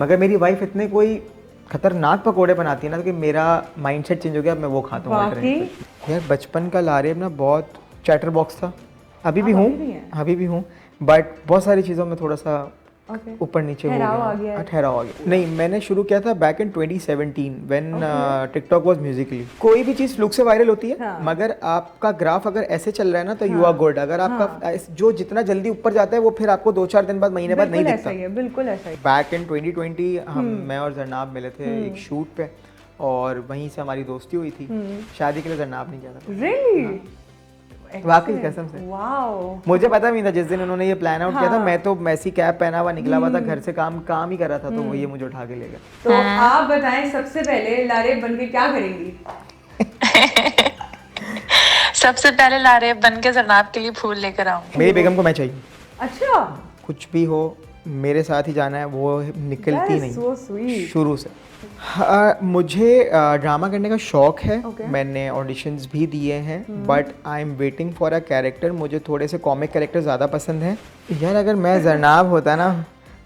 मगर मेरी वाइफ इतने कोई खतरनाक पकोड़े बनाती है ना कि मेरा माइंडसेट चेंज हो गया। अब मैं वो खाता हूँ ऑल्टरनेट। यार बचपन का लारेब ना बहुत चैटर बॉक्स था। अभी भी हूँ बट बहुत सारी चीज़ों में थोड़ा सा ऊपर नीचे हो गया, ठहराव आ गया। नहीं, मैंने शुरू किया था back in 2017 when TikTok was Musically. कोई भी चीज़ फ्लुक से वायरल होती है मगर आपका ग्राफ अगर ऐसे चल रहा है ना तो यू आर गुड। अगर आपका जो जितना जल्दी ऊपर जाता है वो फिर आपको 2-4 दिन बाद, महीने बाद नहीं दिखता। बिल्कुल ऐसा ही। बैक इन 2020 मैं और जरनाब मिले थे एक शूट पे और वहीं से हमारी दोस्ती हुई थी। शादी के लिए जरनाब नहीं गया था। रियली? वाकई कसम से। वाओ, मुझे पता नहीं था जिस दिन उन्होंने ये प्लान आउट किया था। मैं तो मैसी कैप पहना हुआ निकला हुआ था घर से, काम ही कर रहा था। तो वो ये मुझे उठा के ले गया। तो आप बताएं सबसे पहले लारेब बन के क्या करेंगी? सबसे पहले लारेब बन के जरनाब के लिए फूल लेकर आऊंगी। मेरी बेगम को मैं चाहिए। अच्छा, कुछ भी हो मेरे साथ ही जाना है, वो निकलती नहीं so sweet. शुरू से। मुझे ड्रामा करने का शौक है। मैंने ऑडिशंस भी दिए हैं but I am waiting for a character. मुझे थोड़े से कॉमिक कैरेक्टर ज़्यादा पसंद हैं। यार अगर मैं जरनाब होता ना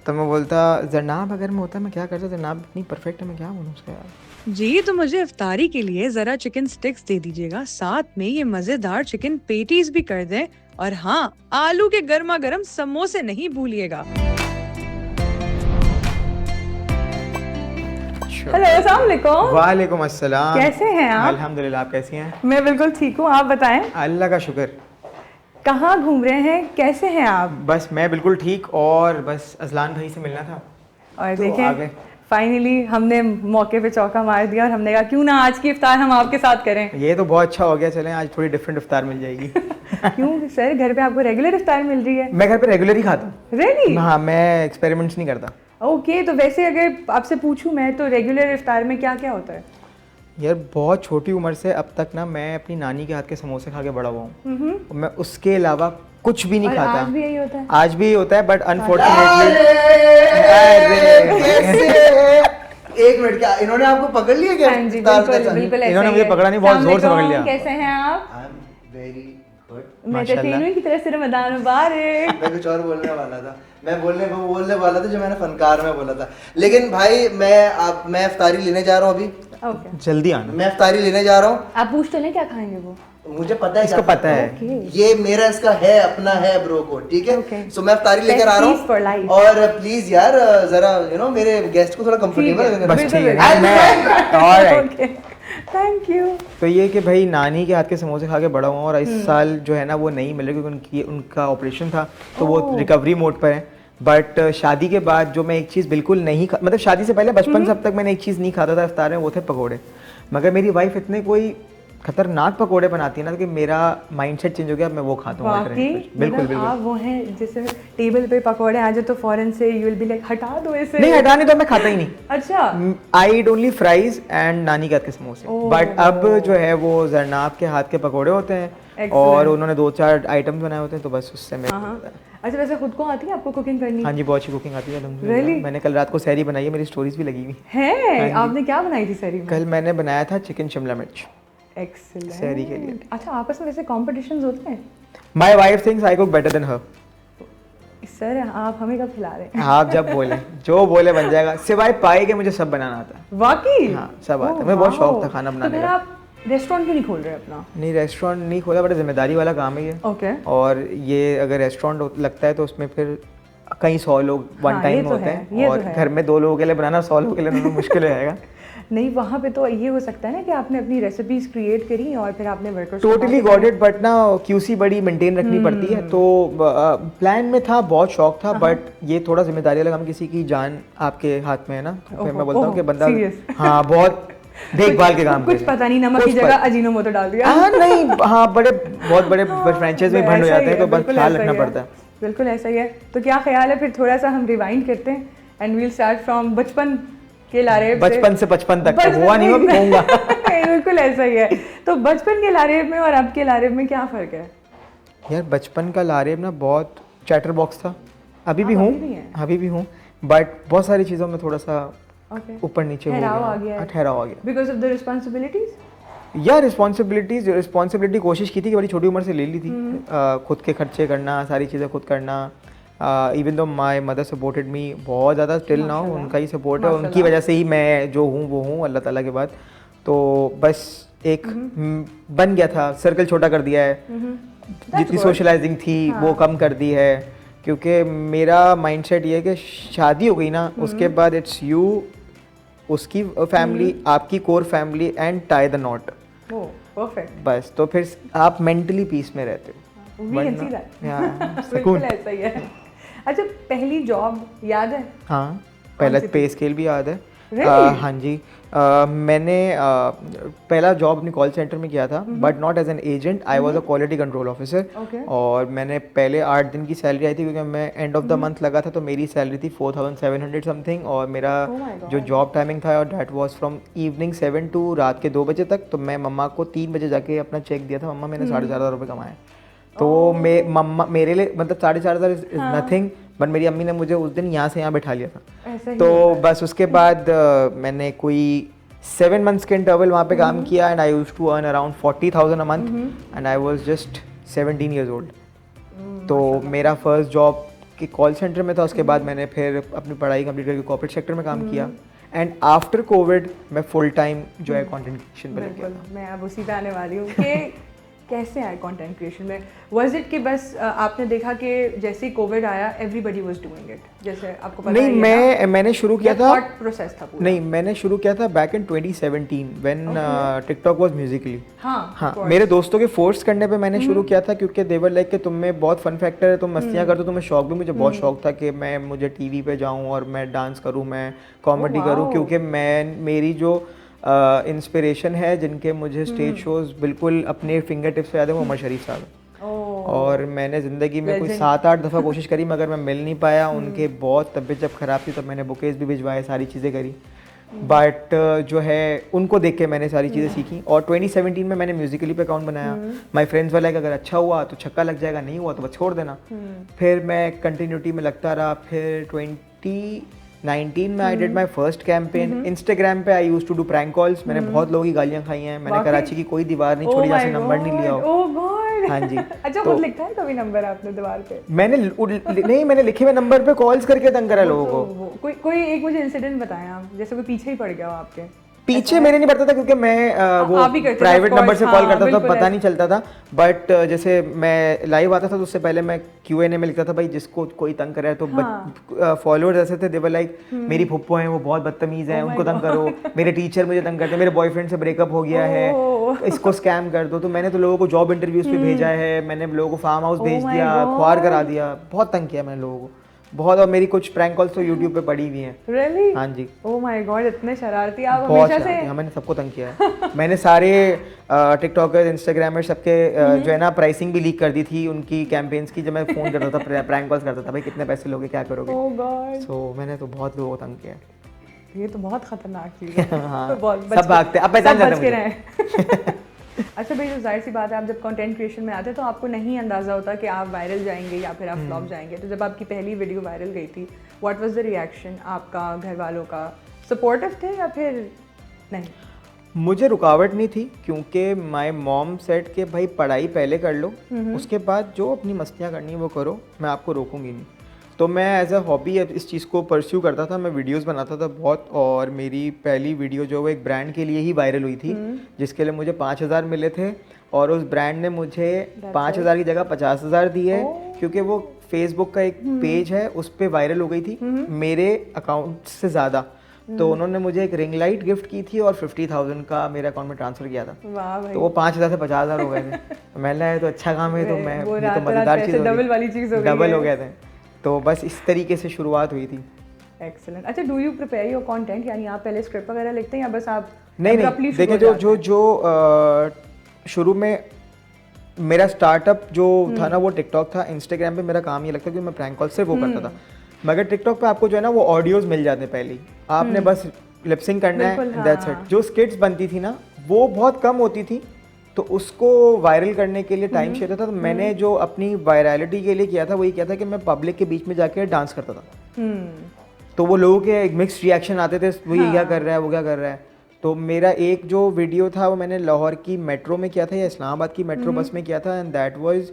तो मैं बोलता, जरनाब अगर मैं होता मैं क्या करता। जरनाब इतनी परफेक्ट है, मैं क्या बोलूँ उसका यार। जी, तो मुझे इफ्तारी के लिए जरा चिकन स्टिक्स दे दीजिएगा, साथ में ये मजेदार चिकन पेटीज भी कर दें और हाँ, आलू के गर्मा गर्म समोसे नहीं भूलिएगा। हेलो, अस्सलाम वालेकुम। वालेकुम अस्सलाम। कैसे हैं आप? अल्हम्दुलिल्लाह, आप कैसी हैं? मैं बिल्कुल ठीक हूँ, आप बताएं। अल्लाह का शुक्र। कहाँ घूम रहे हैं, कैसे हैं आप? बस मैं बिल्कुल ठीक, और बस अजलान भाई से मिलना था। और तो देखें फाइनली हमने मौके पे चौका मार दिया और हमने कहा क्यों ना आज की इफ्तार हम आपके साथ करें। ये तो बहुत अच्छा हो गया। चलें आज थोड़ी डिफरेंट इफ्तार मिल जाएगी। क्यों सर, घर पे आपको रेगुलर इफ्तार मिल रही है? मैं घर पे रेगुलर ही खाता हूँ। रियली? हाँ, मैं एक्सपेरिमेंट्स नहीं करता। ओके, तो वैसे अगर आपसे पूछूं मैं तो रेगुलर इफ्तार में क्या क्या होता है? यार बहुत छोटी उम्र से अब तक ना मैं अपनी नानी के हाथ के समोसे खा के बड़ा हुआ हूँ। मैं उसके अलावा कुछ भी नहीं और खाता। आज भी यही होता है? आज भी होता है बट अनफॉर्चुनेटली। एक मिनट, क्या इन्होंने आपको पकड़ लिया क्या? हाँ जी, बिल्कुल इन्होंने मुझे पकड़ा नहीं, बहुत जोर से पकड़ लिया। कैसे हैं आप? वेरी गुड, मैं तो तीनों की तरफ से रमजान मुबारक। मैं कुछ और बोलने वाला था। मैं बोलने वाला था जो मैंने फनकार में बोला था। लेकिन भाई मैं इफ्तारी लेने जा रहा हूँ अभी। ओके, जल्दी आना। मैं इफ्तारी लेने जा रहा हूँ। आप पूछ तो लें क्या खाएंगे वो? मुझे पता है, इसको पता है। ये मेरा इसका है, अपना है ब्रो को, ठीक है। सो मैं इफ्तारी लेकर आ रहा हूँ और प्लीज यार जरा मेरे गेस्ट को थोड़ा कंफर्टेबल। बस ठीक है। Thank you. तो ये कि भाई नानी के हाथ के समोसे खा के बड़ा हुआ और इस साल जो है ना वो नहीं मिले क्योंकि उनका ऑपरेशन था तो वो रिकवरी मोड पर है। बट शादी के बाद जो मैं एक चीज़ बिल्कुल नहीं मतलब शादी से पहले बचपन से अब तक मैंने एक चीज़ नहीं खाता था इफ्तार में, वो थे पकोड़े। मगर मेरी वाइफ इतने कोई खतरनाक पकोड़े बनाती है ना कि मेरा माइंडसेट चेंज हो गया। अब मैं वो खाता हूँ। बिल्कुल। आप वो हैं जैसे टेबल पे पकोड़े आ जाए तो फौरन से यू विल बी लाइक हटा दो इसे। नहीं, हटाने तो मैं खाता ही नहीं। अच्छा, आई ईट ओनली फ्राइज एंड नानी के हाथ के समोसे। बट अब जो है वो जरनाब के हाथ के पकोड़े होते हैं और उन्होंने 2-4 आइटम्स बनाए होते हैं तो बस उससे मैं। अच्छा, वैसे खुद को आती है आपको कुकिंग करनी? हाँ जी, बहुत अच्छी कुकिंग आती है अल्हम्दुलिल्लाह। मैंने कल रात को सहरी बनाई है, मेरी स्टोरीज भी लगी हुई है। आपने क्या बनाई थी सहरी में? कल मैंने बनाया था चिकन शिमला मिर्च एक्सीलेंट सहरी के लिए। अच्छा, आपस में वैसे कॉम्पिटिशन्स होते हैं? My wife thinks I cook better than her. Sir आप हमें कब खिला रहे हैं? आप जब बोले, जो बोले बन जाएगा, सिवाय पाए के मुझे सब बनाना आता है। वाकई? हाँ, सब आता है। मैं बहुत शौक था खाना बनाने का। आप रेस्टोरेंट क्यों नहीं खोल रहे अपना? नहीं, रेस्टोरेंट नहीं खोला, बड़ा जिम्मेदारी वाला काम है ये। ओके। और ये अगर रेस्टोरेंट लगता है तो उसमें फिर कई 100 लोग वन टाइम होते हैं और घर में 2 लोगों के लिए बनाना 100 लोगों के लिए मुश्किल हो जाएगा। नहीं, वहाँ पे तो ये हो सकता है ना कि आपने अपनी रेसिपीज क्रिएट करी और फिर आपने workers totally got it. But ना क्यूसी बड़ी मेंटेन रखनी पड़ती है तो प्लान में था, बहुत शौक था बट ये थोड़ा जिम्मेदारी वाला काम, किसी की जान आपके हाथ में है ना। तो फिर मैं बोलता हूँ कि बंदा हाँ बहुत देखभाल के काम कुछ पता नहीं, नमक की जगह अजीनोमोटो डाल दिया। हाँ नहीं, हाँ बहुत बड़े फ्रेंचाइज में बंद हो जाते हैं तो बस ख्याल रखना पड़ता है। बिल्कुल ऐसा ही है। तो क्या ख्याल है फिर थोड़ा सा हम रिवाइंड करते हैं एंड वील स्टार्ट फ्रॉम बचपन के लारेब बचपन से 55 तक हुआ नहीं होगा कहूँगा। बिल्कुल ऐसा ही है। तो बचपन के लारेब में और अब के लारेब में क्या फ़र्क है? यार बचपन का लारेब ना बहुत चैटर बॉक्स था। अभी भी हूँ बट बहुत सारी चीज़ों में थोड़ा सा ऊपर नीचे हो गया, ठहराव आ गया। Because of the responsibilities? या रिस्पॉन्सिबिलिटी कोशिश की थी कि बड़ी छोटी उम्र से ले ली थी। खुद के खर्चे करना, सारी चीज़ें खुद करना, even though my mother supported me बहुत ज़्यादा टिल नाउ, उनका ही सपोर्ट है, उनकी वजह से ही मैं जो हूँ वो हूँ अल्लाह ताला के बाद। तो बस एक बन गया था, सर्कल छोटा कर दिया है, जितनी सोशलाइजिंग थी वो कम कर दी है, क्योंकि मेरा माइंडसेट ये है कि शादी हो गई ना उसके बाद इट्स यू, उसकी फैमिली, आपकी core family and tie the not, perfect, बस तो फिर आप मेंटली पीस में रहते हो। बिल्कुल ऐसा ही है। अच्छा, पहली जॉब याद है? हाँ, पहला पे स्केल भी याद है। हाँ जी, मैंने पहला जॉब अपनी कॉल सेंटर में किया था, but not as an agent, I was a quality control officer. और मैंने पहले 8 दिन की सैलरी आई थी, क्योंकि मैं एंड ऑफ द मंथ लगा था, तो मेरी सैलरी थी 4700 समथिंग, और मेरा जो जॉब टाइमिंग था और that was from evening 7 to रात के 2 बजे तक। तो मैं मम्मा को 3 बजे जाके अपना चेक दिया था, मम्मा मैंने 4,500 रुपये कमाए। तो मम्मा मेरे लिए मतलब 4,500 इज नथिंग, बट मेरी अम्मी ने मुझे उस दिन यहाँ से यहाँ बैठा लिया था। तो बस उसके बाद मैंने कोई 7 मंथ्स के इंटरवल वहाँ पे काम किया, and I used to earn around 40,000 a month, and I was just 17 years old. तो मेरा फर्स्ट जॉब कि कॉल सेंटर में था, उसके बाद मैंने फिर अपनी पढ़ाई कंप्लीट करके कॉर्पोरेट सेक्टर में काम किया, एंड आफ्टर कोविड मैं फुल टाइम जो है कंटेंट क्रिएशन पे लग गया। मैं अब उसी पे आने वाली हूँ कि कैसे आए कंटेंट क्रिएशन में? वाज इट कि बस आपने देखा कि जैसे ही कोविड आया एवरीबॉडी वाज डूइंग इट, जैसे आपको पता नहीं, मैंने शुरू किया था, थॉट प्रोसेस था पूरा? नहीं, मैंने शुरू किया था back in 2017 when TikTok was Musically. हाँ, मेरे दोस्तों के फोर्स करने पे मैंने शुरू किया था, क्योंकि दे वर लाइक कि तुम में बहुत फन फैक्टर है, तुम मस्तियाँ करते हो, तुम्हें शौक भी, मुझे बहुत शौक था कि मुझे टीवी पे जाऊँ और मैं डांस करूँ, मैं कॉमेडी करूँ, क्योंकि मेरी जो इंस्पिरेशन है, जिनके मुझे स्टेज शोज बिल्कुल अपने फिंगर टिप्स पे याद है, वो उमर शरीफ साहब। और मैंने ज़िंदगी में कोई 7-8 दफ़ा कोशिश करी, मगर मैं मिल नहीं पाया। उनके बहुत तबीयत जब ख़राब थी, तब मैंने बुकेज भी भिजवाए, सारी चीज़ें करी, बट जो है उनको देख के मैंने सारी चीज़ें सीखी। और 2017 में मैंने म्यूजिकली पे अकाउंट बनाया। माई फ्रेंड्स वाला अगर अच्छा हुआ तो छक्का लग जाएगा, नहीं हुआ तो बस छोड़ देना। फिर मैं कंटिन्यूटी में लगता रहा। फिर 2019 में I did my first campaign. Instagram पे I used to do prank calls. मैंने बहुत लोगों की गालियाँ खाई हैं। मैंने कराची की कोई दीवार नहीं छोड़ी जहाँ से नंबर नहीं लिया हो। हाँ जी। अच्छा, खुद लिखा है कभी नंबर आपने दीवार पे? मैंने लिखे हुए नंबर पे कॉल्स करके तंग करा लोगों को। कोई एक मुझे इंसिडेंट बताएं आप, जैसे कोई पीछे ही पड़ गया हो आपके। पीछे मेरे नहीं पड़ता था, क्योंकि मैं वो प्राइवेट नंबर से कॉल करता था, पता नहीं चलता था। बट जैसे मैं लाइव आता था तो उससे पहले मैं Q&A में लिखता था, भाई जिसको कोई तंग करे तो फॉलोअर्स ऐसे थे, दे वर लाइक मेरी फुप्पो हैं, वो बहुत बदतमीज हैं, उनको तंग करो। मेरे टीचर मुझे तंग करते, मेरे बॉयफ्रेंड से ब्रेकअप हो गया है, इसको स्कैम कर दो। तो मैंने तो लोगों को जॉब इंटरव्यूज पे भेजा है, मैंने लोगों को फार्म हाउस भेज दिया, ख्वार करा दिया, बहुत तंग किया मैंने लोगों को बहुत। और मेरी कुछ प्रैंक कॉल्स तो YouTube पे पड़ी हुई हैं। Really? हाँ जी। Oh my God, इतने शरारती आप बहुत हमेशा से। मैंने सबको तंग किया है। मैंने सारे टिकटॉकर्स, इंस्टाग्रामर्स सबके जो है ना प्राइसिंग भी लीक कर दी थी उनकी कैंपेन्स की। जब मैं फोन करता था, प्रैंक कॉल्स करता था, भाई कितने पैसे लोगे, क्या करोगे। Oh God. So मैंने तो बहुत लोगों को तंग किया है। ये तो बहुत खतरनाक चीज है। हाँ, तो सब भागते, अब पहचान जाते मुझे। अच्छा भाई, तो जाहिर सी बात है, आप जब कंटेंट क्रिएशन में आते हैं तो आपको नहीं अंदाज़ा होता कि आप वायरल जाएंगे या फिर आप फ्लॉप जाएंगे। तो जब आपकी पहली वीडियो वायरल गई थी, व्हाट वाज द रिएक्शन आपका, घर वालों का? सपोर्टिव थे या फिर नहीं? मुझे रुकावट नहीं थी, क्योंकि माय मॉम सेड कि भाई पढ़ाई पहले कर लो, उसके बाद जो अपनी मस्तियाँ करनी है वो करो, मैं आपको रोकूंगी नहीं। तो मैं एज अ हॉबी इस चीज़ को परस्यू करता था। मैं वीडियोस बनाता था बहुत, और मेरी पहली वीडियो जो वो एक ब्रांड के लिए ही वायरल हुई थी, जिसके लिए मुझे 5,000 मिले थे। और उस ब्रांड ने मुझे 5,000 की जगह 50,000 दिए, क्योंकि वो फेसबुक का एक पेज है, उस पर वायरल हो गई थी मेरे अकाउंट से ज़्यादा। तो उन्होंने मुझे एक रिंग लाइट गिफ्ट की थी और 50,000 का मेरे अकाउंट में ट्रांसफर किया था। वाह भाई। तो वो 5,000 से 50,000 हो गए थे। मैंने तो अच्छा काम है, तो मैं ये तो मजेदार चीज़, डबल हो गए थे। तो बस इस तरीके से शुरुआत हुई थी। एक्सीलेंट। अच्छा, do you prepare your content, यानी आप पहले स्क्रिप्ट वगैरह लिखते हैं या बस आप? नहीं, देखिए जो शुरू में मेरा स्टार्टअप जो था ना, वो टिकटॉक था। इंस्टाग्राम पे मेरा काम ये लगता है कि मैं प्रैंक कॉल सिर्फ वो करता था, मगर टिकटॉक पे आपको जो है ना वो ऑडियोज मिल जाते हैं पहले ही, आपने बस लिपसिंग करना है, दैट्स इट। जो स्किट्स बनती थी ना वो बहुत कम होती थी, तो उसको वायरल करने के लिए टाइम चाहिए था। तो मैंने जो अपनी वायरलिटी के लिए किया था वही किया था कि मैं पब्लिक के बीच में जाके डांस करता था। तो वो लोगों के मिक्स्ड रिएक्शन आते थे, वो ये क्या कर रहा है, वो क्या कर रहा है। तो मेरा एक जो वीडियो था वो मैंने लाहौर की मेट्रो में किया था या इस्लामाबाद की मेट्रो बस में किया था, एंड दैट वाज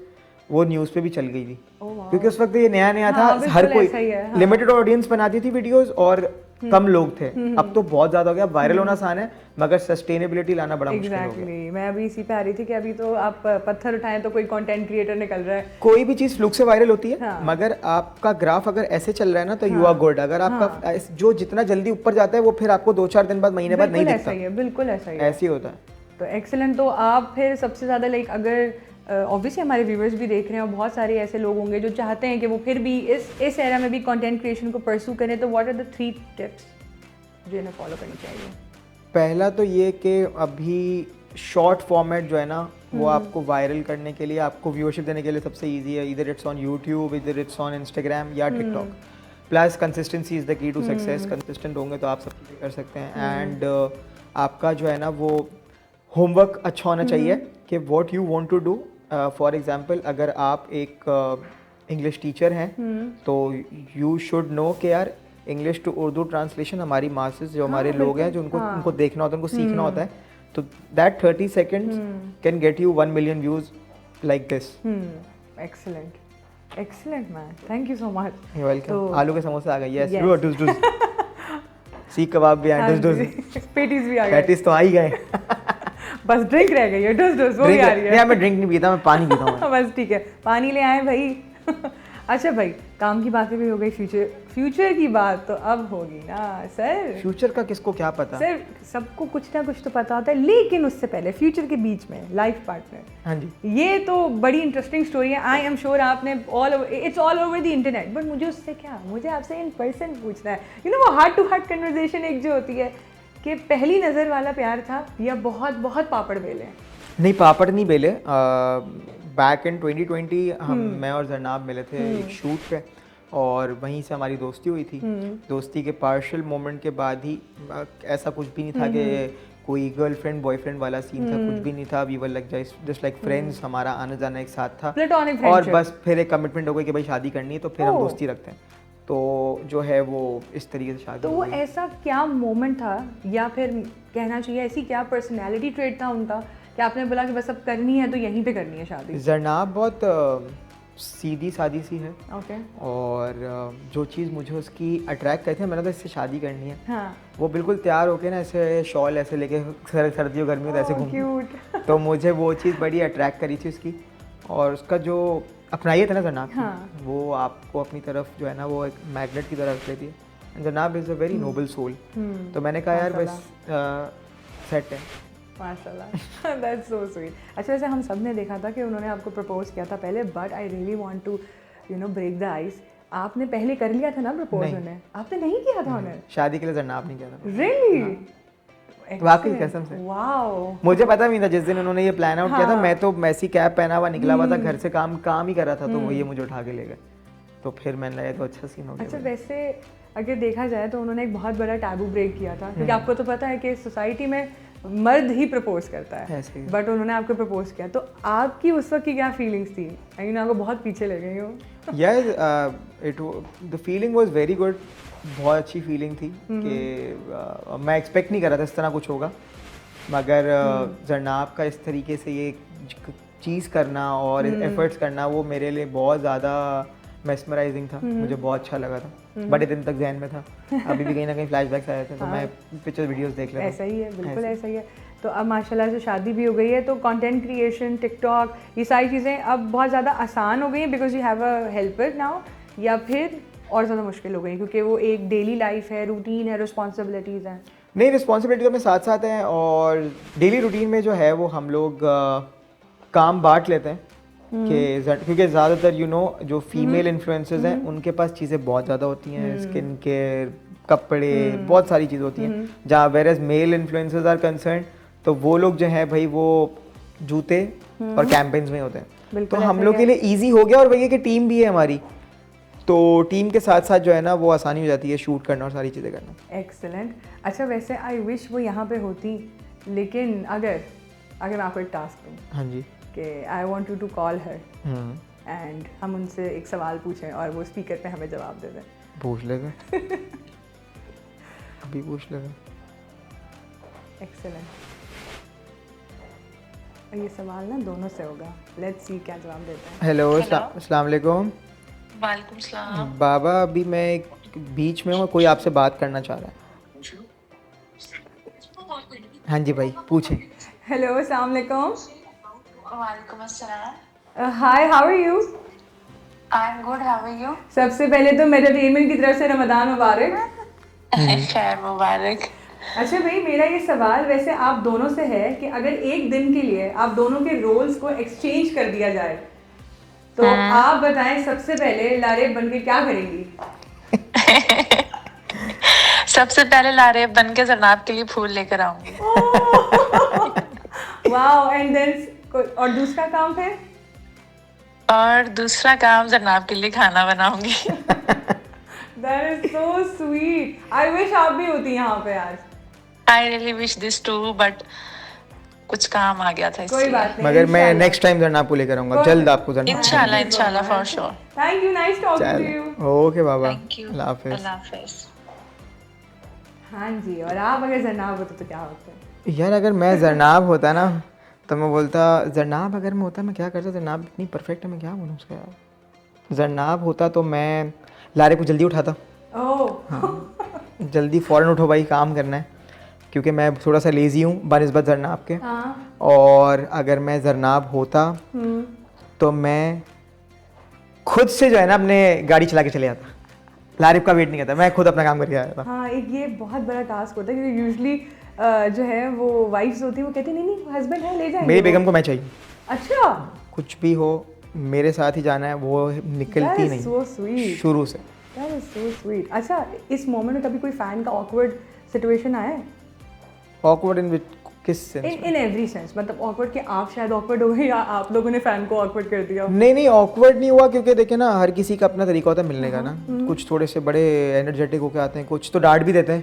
वो न्यूज़ पे भी चल गई थी Oh, wow. क्योंकि उस वक्त ये नया नया था, हाँ, हर बिल्कुल ऐसा ही है, कोई हाँ। लिमिटेड ऑडियंस बनाती थी वीडियोस और कम लोग थे। अब तो बहुत ज़्यादा हो गया, वायरल होना आसान है मगर सस्टेनेबिलिटी लाना बड़ा मुश्किल हो गया। एग्जैक्टली मैं अभी इसी पे आ रही थी कि अभी तो आप पत्थर उठाएं तो कोई कंटेंट क्रिएटर निकल रहा है। कोई भी चीज़ फ्लुक से वायरल होती है हाँ। मगर आपका ग्राफ अगर ऐसे चल रहा है ना तो यू आर गुड। अगर आपका जो जितना जल्दी ऊपर जाता है वो फिर आपको 2-4 दिन बाद, महीने बाद नहीं बिल्कुल दिखता। ऐसा ही है, बिल्कुल ऐसा ही है। ऐसे ही होता है। तो एक्सीलेंट। तो आप फिर सबसे ज़्यादा लाइक अगर ऑब्वियसली हमारे व्यूवर्स भी देख रहे हैं और बहुत सारे ऐसे लोग होंगे जो चाहते हैं कि वो फिर भी इस एरा में भी कंटेंट क्रिएशन को परस्यू करें, तो व्हाट आर द 3 टिप्स जो इन्हें फॉलो करनी चाहिए? पहला तो ये कि अभी शॉर्ट फॉर्मेट जो है ना वो आपको वायरल करने के लिए, आपको व्यूअरशिप देने के लिए सबसे इजी है। इधर इट्स ऑन यूट्यूब, इधर इट्स ऑन इंस्टाग्राम या TikTok. Plus consistency is the key to success. Consistent होंगे तो आप सब चीज़ें कर सकते हैं। एंड आपका जो है ना वो होमवर्क अच्छा होना चाहिए कि what you want to do. For example अगर आप एक इंग्लिश टीचर हैं तो यू शुड नो कि यार इंग्लिश टू उर्दू ट्रांसलेशन हमारी मासेस जो हमारे लोग हैं जो उनको देखना होता है, उनको सीखना होता है, तो that 30 seconds can get you 1 million views like this. Excellent, excellent man, thank you so much. You welcome. आलू के समोसे आ गए, यस डूस डूस। सीख कबाब भी आए, डूस डूस। पेटीज भी आ गए। पैटीज तो आ ही गए। बस ड्रिंक रह गई है, डूस डूस वो भी आ रही है। नहीं मैं ड्रिंक नहीं पीता, मैं पानी पीता हूँ। बस ठीक है, पानी ले आए भाई। अच्छा भाई, काम की बातें भी हो गई, फ्यूचर की बात तो अब होगी ना सर। फ्यूचर का किसको क्या पता सर, सबको कुछ ना कुछ तो पता होता है, लेकिन उससे पहले फ्यूचर के बीच में लाइफ पार्टनर। हाँ जी, ये तो बड़ी इंटरेस्टिंग स्टोरी है। आई एम श्योर आपने it's all over the internet, but मुझे उससे क्या, मुझे आपसे इन पर्सन पूछना है। यू नो वो हार्ट टू हार्ट कन्वर्सेशन एक जो होती है कि पहली नज़र वाला प्यार था या बहुत बहुत पापड़ बेले? नहीं पापड़ नहीं बेले। बैक इन 2020 मैं और जरनाब मिले थे एक शूट पे और वहीं से हमारी दोस्ती हुई थी। दोस्ती के पार्शियल मोमेंट के बाद ही ऐसा कुछ भी नहीं था कि कोई गर्लफ्रेंड बॉयफ्रेंड वाला सीन था, कुछ भी नहीं था। We were like just like friends, हमारा आना जाना एक साथ था प्लेटोनिक और फ्रेंडशिप। बस फिर एक कमिटमेंट हो गई कि भाई शादी करनी है तो फिर हम दोस्ती रखते हैं। तो जो है वो इस तरीके से शादी तो वो ऐसा क्या मोमेंट था या फिर कहना चाहिए ऐसी क्या पर्सनैलिटी ट्रेट था उनका कि आपने बोला कि बस अब करनी है तो यहीं पे करनी है शादी? जरनाब बहुत सीधी सादी सी है ओके। और जो चीज़ मुझे उसकी अट्रैक्ट करती है, मैंने तो इससे शादी करनी है। हाँ, वो बिल्कुल तैयार होके ना ऐसे शॉल ऐसे लेके सर्दियों गर्मियों ऐसे घूम, क्यूट। तो मुझे वो चीज़ बड़ी अट्रैक्ट करी थी उसकी। और उसका जो अपनाइए था ना जनाब, हाँ। वो आपको अपनी तरफ जो है ना वो एक मैग्नेट की तरह रख लेती है। जनाब is a very noble soul. तो मैंने कहा यार बस सेट है। माशाल्लाह, दैट्स सो स्वीट। अच्छा, वैसे हम सब ने देखा था कि उन्होंने आपको प्रपोज किया था पहले, but I really want to break the ice. आपने पहले कर लिया था ना प्रपोज उन्हें? आपने नहीं किया था उन्हें? शादी के लिए जनाब नहीं किया था। रियली? वाकई कसम से। वाओ। मुझे पता भी नहीं था जिस दिन उन्होंने ये प्लान आउट किया था, मैं तो मैसी कैप पहना हुआ निकला हुआ था घर से, काम ही कर रहा था, तो वो ये मुझे उठा के ले गए। तो फिर मैंने लगा तो अच्छा सीन हो गया। अच्छा, वैसे अगर देखा जाए तो उन्होंने एक बहुत बड़ा टैबू ब्रेक किया था, क्योंकि आपको तो पता है कि सोसाइटी में मर्द ही प्रपोज करता है, बट उन्होंने आपको प्रपोज किया। तो आपकी उस वक्त की क्या फीलिंग्स थी? आई आपको बहुत पीछे ले गई हो। The feeling was very good. बहुत अच्छी फीलिंग थी कि मैं एक्सपेक्ट नहीं कर रहा था इस तरह कुछ होगा, मगर जरनाब का इस तरीके से ये चीज़ करना और एफर्ट्स करना वो मेरे लिए बहुत ज़्यादा मेस्मराइजिंग था। मुझे बहुत अच्छा लगा था, बड़े दिन तक जहन में था। अभी भी कहीं ना कहीं फ्लैशबैक्स आए थे तो मैं पिक्चर वीडियोस देख लेता हूं। ऐसा ही है, बिल्कुल ऐसा ही है। तो अब माशाल्लाह से शादी भी हो गई है, तो कंटेंट क्रिएशन, टिकटॉक, ये सारी चीज़ें अब बहुत ज़्यादा आसान हो गई हैं because you have a helper now, या फिर और ज़्यादा मुश्किल हो गई क्योंकि वो एक डेली लाइफ है, रूटीन है, रिस्पॉन्सिबिलिटीज़ हैं? नहीं, रिस्पॉन्सिबिलिटी तो मेरे साथ साथ हैं और डेली रूटीन में जो है वो हम लोग काम बांट लेते हैं कि क्योंकि ज़्यादातर जो फीमेल इन्फ्लुएंसर्स हैं उनके पास चीज़ें बहुत ज़्यादा होती हैं, स्किन केयर, कपड़े, बहुत सारी चीज़ें होती हैं। जहाँ where as male influencers are concern तो वो लोग जो हैं भाई वो जूते और कैंपेन्स में होते हैं। तो हम लोग के लिए ईजी हो गया और वही है कि टीम भी है हमारी, तो टीम के साथ साथ जो है ना वो आसानी हो जाती है शूट करना और सारी चीज़ें करना। एक्सेलेंट। अच्छा, वैसे आई विश वो यहाँ पे होती, लेकिन अगर मैं आपको एक टास्क दूँ, हाँ जी, कि I want you to call her and हम उनसे एक सवाल पूछें और वो स्पीकर पे हमें जवाब दे दें। पूछ लेगा अभी पूछ लेगा। एक्सेलेंट। ये सवाल ना दोनों से होगा, लेट्स सी क्या जवाब देते हैं। हेलो, अस्सलाम वालेकुम। वालेकुम सलाम। बाबा अभी मैं एक बीच में हूँ, कोई आपसे बात करना चाह रहा है। हाँ जी भाई, पूछें। हेलो, अस्सलाम वालेकुम। वालेकुम अस्सलाम। Hi, how are you? I am good, how are you? सबसे पहले तो मेंटरटेनमेंट की तरफ से रमज़ान मुबारक। खैर मुबारक। अच्छा भाई, मेरा ये सवाल वैसे आप दोनों से है कि अगर एक दिन के लिए आप दोनों के रोल्स को एक्सचेंज कर दिया जाए तो आप बताएं सबसे पहले लारेब बन के क्या करेंगी? सबसे पहले लारेब बन के जरनाब के लिए फूल लेकर आऊंगी। वाओ, एंड देन और दूसरा काम है? और दूसरा काम जरनाब के लिए खाना बनाऊंगी। That is so sweet. I wish आप भी होती यहाँ पे आज। I really wish this to, but कुछ काम आ गया था कोई इसलिए। बात नहीं, मगर मैं नेक्स्ट टाइम जरनाब को लेकर आऊँगा, जल्द आपको जरनाब। इंशाल्लाह for sure. Thank you, nice talking to you. Okay बाबा, थैंक यू, अल्लाह हाफिज़। अल्लाह हाफिज़। हाँ जी, और आप अगर जरनाब होते तो क्या होते? यार अगर मैं जरनाब होता ना तो मैं बोलता, जरनाब अगर मैं होता मैं क्या करता, जरनाब इतनी परफेक्ट है, मैं क्या बोलूँ उसका यार। जरनाब होता तो मैं लारे को जल्दी उठाता। ओह, जल्दी फ़ौरन उठो भाई, काम करना है, क्योंकि मैं थोड़ा सा लेज़ी हूँ बनिस्बत जरनाब के। हाँ। और अगर मैं जरनाब होता तो मैं खुद से जो है ना अपने गाड़ी चला के चले जाता, लारिफ का वेट नहीं करता, मैं खुद अपना काम करके आया था। हाँ, एक ये बहुत बड़ा टास्क होता है क्योंकि यूजुअली जो है वो वाइफ्स होती है, वो कहती नहीं नहीं हस्बैंड है, ले जाएंगे। मेरी बेगम को मैं चाहिए, अच्छा, कुछ भी हो मेरे साथ ही जाना है, वो निकलती नहीं so sweet. शुरू से। That is so sweet. अच्छा, इस मोमेंट में कभी कोई फैन का awkward सिचुएशन आया है? ऑकवर्ड इन किस सेंस? इन एवरी सेंस, मतलब ऑकवर्ड कि आप शायद ऑकवर्ड हो गए या आप लोगों ने फैन को ऑकवर्ड कर दिया? नहीं ऑकवर्ड नहीं हुआ, क्योंकि देखे ना हर किसी का अपना तरीका होता है मिलने का ना। कुछ थोड़े से बड़े एनर्जेटिक होके आते हैं, कुछ तो डांट भी देते हैं,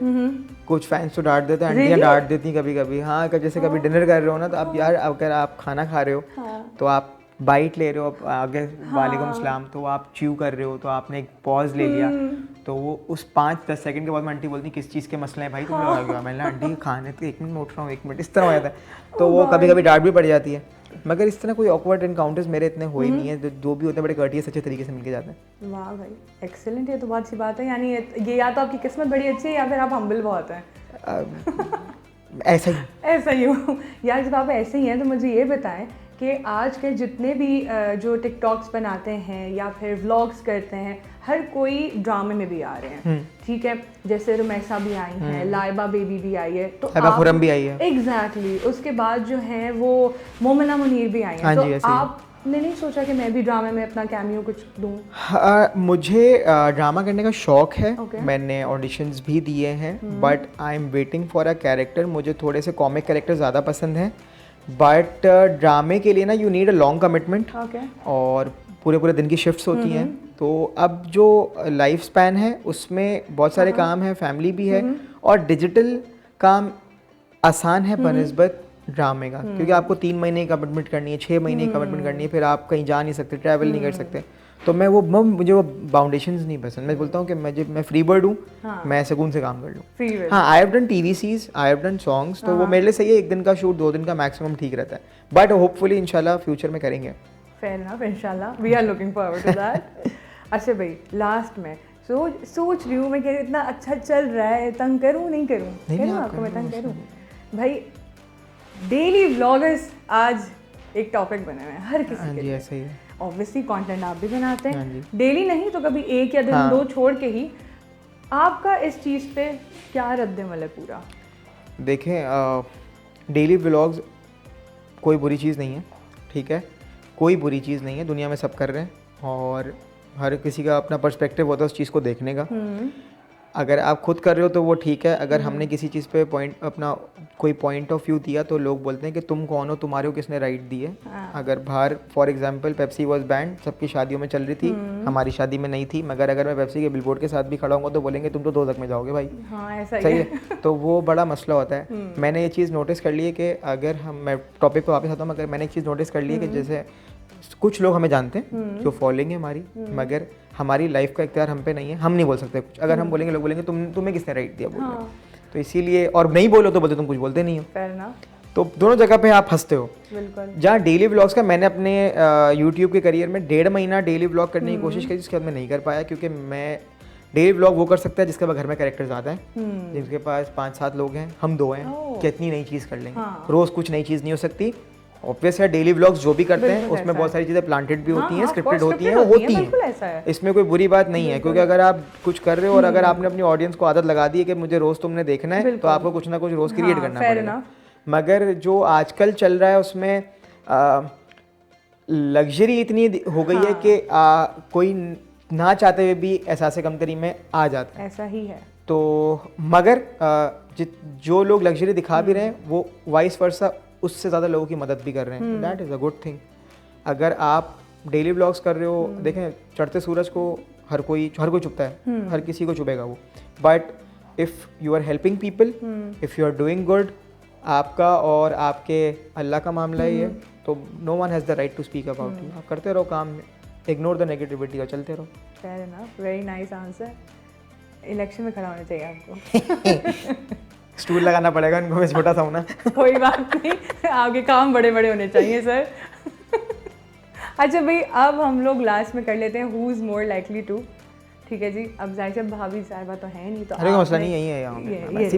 कुछ फैंस तो डांट देते हैं, आंटियाँ डांट देती हैं कभी कभी। हाँ, जैसे कभी डिनर कर रहे हो ना तो आप यार अगर आप खाना खा रहे हो तो आप बाइट ले रहे हो, आगे वालेकुम सलाम, तो आप च्यू कर रहे हो तो आपने एक पॉज ले लिया, तो वो उस 5-10 सेकंड के बाद में आंटी बोलती किस चीज़ के मसले हैं भाई तुम लोग आगे। मैंने आंटी खाने तो 1 मिनट में उठ रहा हूँ, 1 मिनट, इस तरह हो जाता है। तो वो कभी कभी डांट भी पड़ जाती है, मगर इस तरह कोई ऑकवर्ड एनकाउंटर्स मेरे इतने हुए नहीं है। जो भी होते हैं बड़े कर्टियस अच्छे तरीके से मिलके जाते हैं। वाह भाई, एक्सीलेंट, ये तो बहुत अच्छी बात है। यानी ये या तो आपकी किस्मत बड़ी अच्छी है या फिर आप हम्बल बहुत हैं। ऐसा ही हो यार। जब आप ऐसे ही हैं तो मुझे ये बताएं कि आज के जितने भी जो टिकटॉक्स बनाते हैं या फिर व्लॉग्स करते हैं, हर कोई ड्रामे में भी आ रहे हैं, ठीक है? जैसे रुमैसा भी आई हैं, लाइबा बेबी भी आई है, तो खुरम भी आई है। एग्जैक्टली। उसके बाद जो है वो मोमिना मुनीर भी आई हैं। तो आपने नहीं सोचा कि मैं भी ड्रामे में अपना कैमियो कुछ दूँ? मुझे ड्रामा करने का शौक है, मैंने ऑडिशंस भी दिए हैं, but I am waiting for a character. मुझे थोड़े से कॉमिक कैरेक्टर ज़्यादा पसंद हैं, बट ड्रामे के लिए ना you need a long commitment, और पूरे दिन की शिफ्ट्स होती हैं। तो अब जो लाइफ स्पैन है उसमें बहुत सारे काम हैं, फैमिली भी है, और डिजिटल काम आसान है बनिस्बत ड्रामे का, क्योंकि आपको 3 महीने की कमिटमेंट करनी है, 6 महीने की कमिटमेंट करनी है, फिर आप कहीं जा नहीं सकते, ट्रैवल नहीं कर सकते। तो मुझे वो बाउंडेशंस नहीं पसंद। मैं बोलता हूँ कि मैं फ्री बर्ड हूँ, मैं सुकून से काम कर लूँ। हाँ, I have done TVCs, I have done songs, तो वो मेरे लिए सही है। 1 दिन का शूट 2 दिन का मैक्सिमम ठीक रहता है, बट होपफुली इंशाल्लाह फ्यूचर में करेंगे। फेयर इनफ, इंशाल्लाह, we are looking forward to that. अच्छा भाई, लास्ट में सोच रही हूँ मैं कि इतना अच्छा चल रहा है, तंग करूँ नहीं करूँ? करूँ आपको मैं तंग करूँ? भाई डेली व्लॉगर्स आज एक टॉपिक बने हुए हैं हर किसी के लिए। ऐसा ही है। ऑब्वियसली कंटेंट आप भी बनाते हैं, डेली नहीं तो कभी 1 या दिन 2 छोड़ के ही। आपका इस चीज़ पे क्या रद्द-ए-अमल है पूरा? देखें, डेली व्लॉग्स कोई बुरी चीज़ नहीं है, ठीक है? कोई बुरी चीज़ नहीं है, दुनिया में सब कर रहे हैं, और हर किसी का अपना पर्सपेक्टिव होता है उस चीज़ को देखने का। अगर आप खुद कर रहे हो तो वो ठीक है। अगर हमने किसी चीज़ पे अपना कोई पॉइंट ऑफ व्यू दिया तो लोग बोलते हैं कि तुम कौन हो, तुम्हारे को किसने राइट दी है। अगर बाहर for example Pepsi was band, सबकी शादियों में चल रही थी, हमारी शादी में नहीं थी, मगर अगर मैं पेप्सी के बिलबोर्ड के साथ भी खड़ा होऊंगा तो बोलेंगे तुम तो दोज़ख में जाओगे भाई। हाँ, ऐसा सही है। तो वो बड़ा मसला होता है। मैंने ये चीज़ नोटिस कर ली है कि अगर मैं टॉपिक पर वापस आता हूँ, मगर मैंने एक चीज़ नोटिस कर ली है कि जैसे कुछ लोग हमें जानते हैं, जो फॉलोइंग है हमारी, मगर हमारी लाइफ का इख्तियार हम पे नहीं है, हम नहीं बोल सकते कुछ। अगर हम बोलेंगे लोग बोलेंगे तुम्हें किसने राइट दिया बोलने। तो इसीलिए, और नहीं बोलो तो बोलते तुम कुछ बोलते नहीं हो। Fair enough. तो दोनों जगह पे आप हंसते हो। बिल्कुल। जहाँ डेली व्लॉग्स का मैंने अपने यूट्यूब के करियर में 1.5 महीना डेली व्लॉग करने की कोशिश की, जिसके बाद मैं नहीं कर पाया, क्योंकि मैं डेली व्लॉग वो कर सकता है जिसके पास घर में कैरेक्टर ज़्यादा हैं, जिसके पास 5-7 लोग हैं, हम 2 हैं, कितनी नई चीज़ कर लेंगे। रोज़ कुछ नई चीज़ नहीं हो सकती। ऑब्वियस है डेली व्लॉग्स जो भी करते हैं उसमें बहुत सारी चीज़ें प्लांटेड भी होती हैं, स्क्रिप्टेड होती हैं, होती हैं, इसमें कोई बुरी बात नहीं है, क्योंकि अगर आप कुछ कर रहे हो और अगर आपने अपनी ऑडियंस को आदत लगा दी है कि मुझे रोज़ तुमने देखना है, तो आपको कुछ ना कुछ रोज़ क्रिएट करना पड़ेगा। मगर जो आजकल चल रहा है उसमें लग्जरी इतनी हो गई है कि कोई ना चाहते हुए भी एहसास कमतरी में आ जाता है। ऐसा ही है। तो मगर जो लोग लग्जरी दिखा भी रहे हैं वो वाइस वर्सा उससे ज़्यादा लोगों की मदद भी कर रहे हैं। That is a good thing. अगर आप डेली व्लॉग्स कर रहे हो, देखें चढ़ते सूरज को हर कोई चुभता है, हर किसी को चुभेगा वो, but if you are helping people, if you are doing good, आपका और आपके अल्लाह का मामला ही है, तो no one has the right to speak about you. आप करते रहो काम, इग्नोर द नेगेटिविटी और चलते रहो। Fair enough, very nice answer. Election में खड़ा होना चाहिए आपको। स्टूल लगाना पड़ेगा उनको, मैं छोटा सा हूँ ना। कोई बात नहीं, आगे काम बड़े बड़े होने चाहिए सर। अच्छा भाई, अब हम लोग लास्ट में कर लेते हैं who is more likely to. ठीक है जी। अब जाहिर से भाभी साहिबा तो है नहीं, तो अरे कोई मसला नहीं, यही है यहाँ।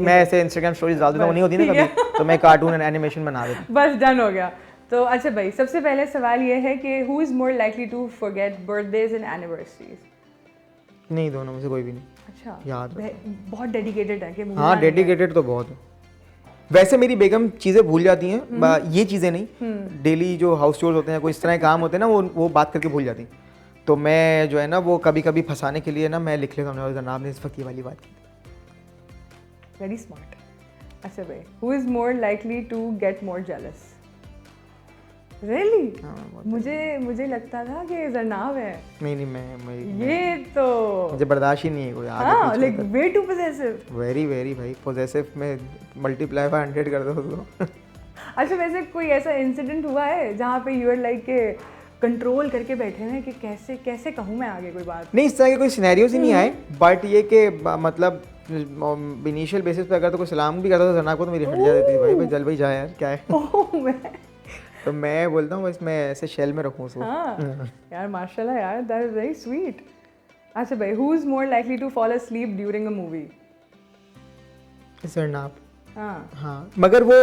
मैं ऐसे इंस्टाग्राम स्टोरीज डाल देता हूँ, नहीं होती ना कभी, तो मैं कार्टून एंड एनिमेशन बना देता हूँ। बस डन हो गया। तो अच्छा भाई, सबसे पहले सवाल ये है कि who is more likely to forget birthdays and anniversaries? नहीं, दोनों में से कोई भी नहीं। अच्छा, याद बहुत डेडिकेटेड है कि हाँ, डेडिकेटेड तो बहुत है। वैसे मेरी बेगम चीज़ें भूल जाती हैं, ये चीज़ें नहीं, डेली जो हाउस चोर्स होते हैं, कोई इस तरह के काम होते हैं ना, वो बात करके भूल जाती। तो मैं जो है ना वो कभी कभी फंसाने के लिए ना मैं लिख लेता हूँ, जनाब ने इस वक्त ये वाली बात की। Very smart. अच्छा भाई, who is more likely to get more jealous? Really? मुझे लगता था कि जरनाब है। नहीं, मैं ये तो मुझे बर्दाश्त ही नहीं है कोई आगे। हाँ, like way too possessive. Very भाई, पॉसेसिव में मल्टीप्लाई बाय 100 कर दो उसको। अच्छा, वैसे कोई ऐसा इंसिडेंट हुआ है जहाँ पे यू आर लाइक के कंट्रोल करके बैठे हैं कि कैसे कहूँ मैं आगे कोई बात? नहीं, इस तरह के कोई सिनेरियोज ही नहीं आए, बट ये कि मतलब इनिशियल बेसिस पे अगर तो कोई सलाम भी करता था जनाब को, तो मेरी हट जाती थी, भाई जल भाई जा यार, क्या है। तो मैं बोलता हूँ बस मैं ऐसे शेल में रखूँ उसको। हाँ यार, माशाल्लाह यार, दैट इज वेरी स्वीट। अच्छा भाई, who is more likely to fall asleep during a movie? जरनाब। हाँ, मगर वो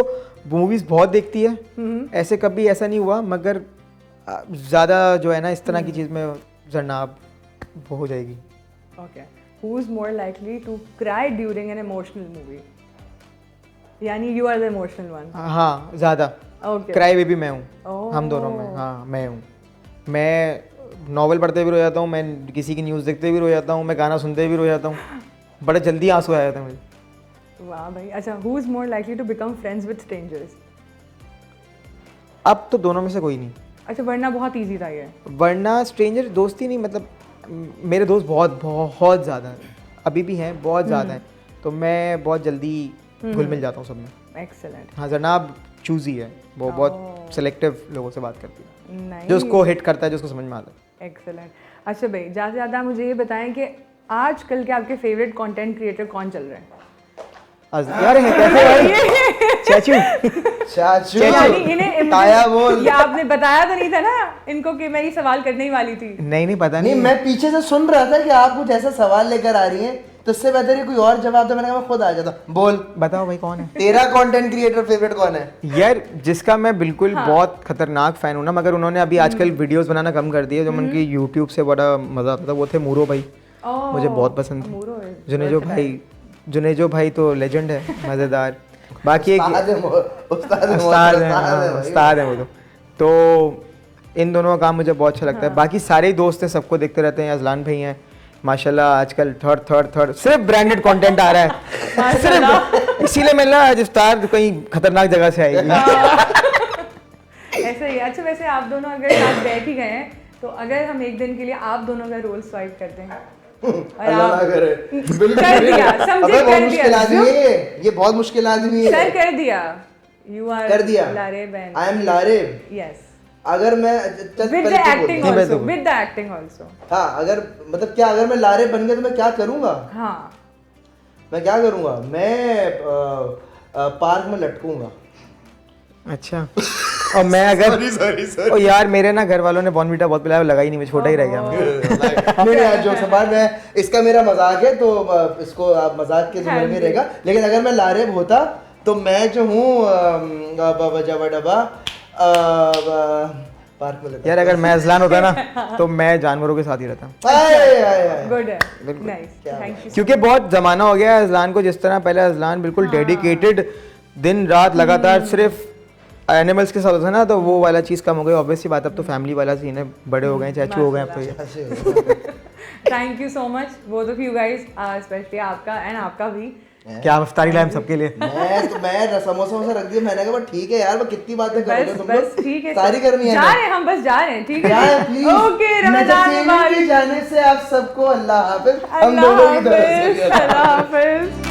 मूवीज बहुत देखती है, ऐसे कभी ऐसा नहीं हुआ, मगर ज़्यादा जो है ना इस तरह की चीज़ में जरनाब वो हो जाएगी। Okay. Who is more likely to cry during an emotional movie? यानी you are the emotional one. हाँ, ज़्यादा क्राई बेबी मैं हूँ, हम दोनों में। हाँ, मैं हूँ। मैं नॉवल पढ़ते भी रो जाता हूँ, मैं किसी की न्यूज़ देखते भी रो जाता हूँ, मैं गाना सुनते भी रो जाता हूँ, बड़े जल्दी आंसू आ जाते हैं मुझे। वाह भाई। अच्छा, who is more likely to become friends with strangers? अब तो दोनों में से कोई नहीं। अच्छा, वरना बहुत ईजी था ये। वरना स्ट्रेंजर दोस्ती नहीं, मतलब मेरे दोस्त बहुत ज़्यादा हैं, अभी भी हैं, बहुत ज़्यादा हैं, तो मैं बहुत जल्दी घुल मिल जाता हूँ सब में। एक्सेलेंट। हाँ, जनाब चूजी है, वो बहुत सेलेक्टिव लोगों से बात करती है, नहीं, जो उसको हिट करता है, जो उसको समझ में आता है। एक्सेलेंट। अच्छा भाई, ज़्यादा से ज़्यादा मुझे ये बताएं कि आजकल के आपके फेवरेट कंटेंट क्रिएटर कौन चल रहे हैं? यार कैसे भाई? चाचू यानी इन्हें ताया बोल। ये आपने बताया तो नहीं था ना इनको कि मैं ये सवाल करने ही वाली थी? नहीं, पता नहीं, मैं पीछे से सुन रहा था कि आप कुछ ऐसा सवाल लेकर आ रही हैं, तो इससे बेहतर है कोई और जवाब दो। मैंने कहा मैं खुद आ जाता। बोल, बताओ भाई कौन है तेरा कंटेंट क्रिएटर फेवरेट कौन है? यार, जिसका मैं बिल्कुल बहुत खतरनाक फैन हूँ ना, मगर उन्होंने अभी आजकल वीडियोस बनाना कम कर दिए, जो उनकी यूट्यूब से बड़ा मजा आता था, वो थे मूरो भाई। मुझे बहुत पसंद थे जुनेजो भाई तो लेजेंड है, मजेदार। बाकी एक उस्ताद है वो तो इन दोनों का काम मुझे बहुत अच्छा लगता है। बाकी सारे ही दोस्त हैं, सबको देखते रहते हैं। अजलान भाई हैं माशाल्लाह, आजकल थर्ड सिर्फ ब्रांडेड कंटेंट आ रहा है सिर्फ, इसीलिए मैं ना आज इफ्तार कहीं खतरनाक जगह से आएगी। ऐसा ही। अच्छा, वैसे आप दोनों अगर साथ बैठ ही गए हैं, तो अगर हम एक दिन के लिए आप दोनों का रोल स्वाइप करते हैं अल्लाह ना करे। कर दिया, समझे, कर दिया। ये बहुत मुश्किल आदमी है। सर कर दिया, यू आर कर दिया। Lareb and I am Lareb. Yes, अगर मैं विद द एक्टिंग आल्सो। हाँ, अगर मतलब क्या, अगर मैं लारेब बन गया तो मैं क्या करूंगा? हाँ, मैं क्या करूंगा? मैं पार्क में लटकूंगा। अच्छा और मैं अगर सॉरी ओ यार मेरे ना घर वालों ने बॉर्नवीटा बहुत पिलाया, लगा ही नहीं, मैं छोटा ही रह गया मैं। नहीं यार जो सवाल मैं इसका मेरा मजाक है तो इसको आप मजाक के जुमले में रहेगा, लेकिन अगर मैं लारेब होता तो मैं जो हूँ पार्क में लेता। यार अगर मैं अजलान होता ना तो मैं जानवरों के साथ ही रहता, गुड है, नाइस, थैंक यू। क्योंकि बहुत जमाना हो गया है अजलान को, जिस तरह पहले अजलान बिल्कुल डेडिकेटेड दिन रात लगातार सिर्फ एनिमल्स के साथ होता है ना, तो वो वाला चीज़ कम हो गई। ऑब्वियस सी बात, अब तो फैमिली वाला सीन है, बड़े हो गए, चाचू हो गए अब तो ये। Thank you so much both of you guys, specially आपका एंड आपका भी। क्या अफ्तारी लाए हम सबके लिए? मैं समोसा रख दिया, मैंने कहा ठीक है यार, मैं कितनी बातें करोगे तुम लोग, बस ठीक है, सारी करनी है, जा रहे हैं हम, बस जा रहे हैं, ठीक है प्लीज। ओके, रमजान मुबारक। जाने से आप सबको अल्लाह हाफिज, हम अल्लाह दोनों की तरफ से। हाफिज, अल्लाह हाफिज।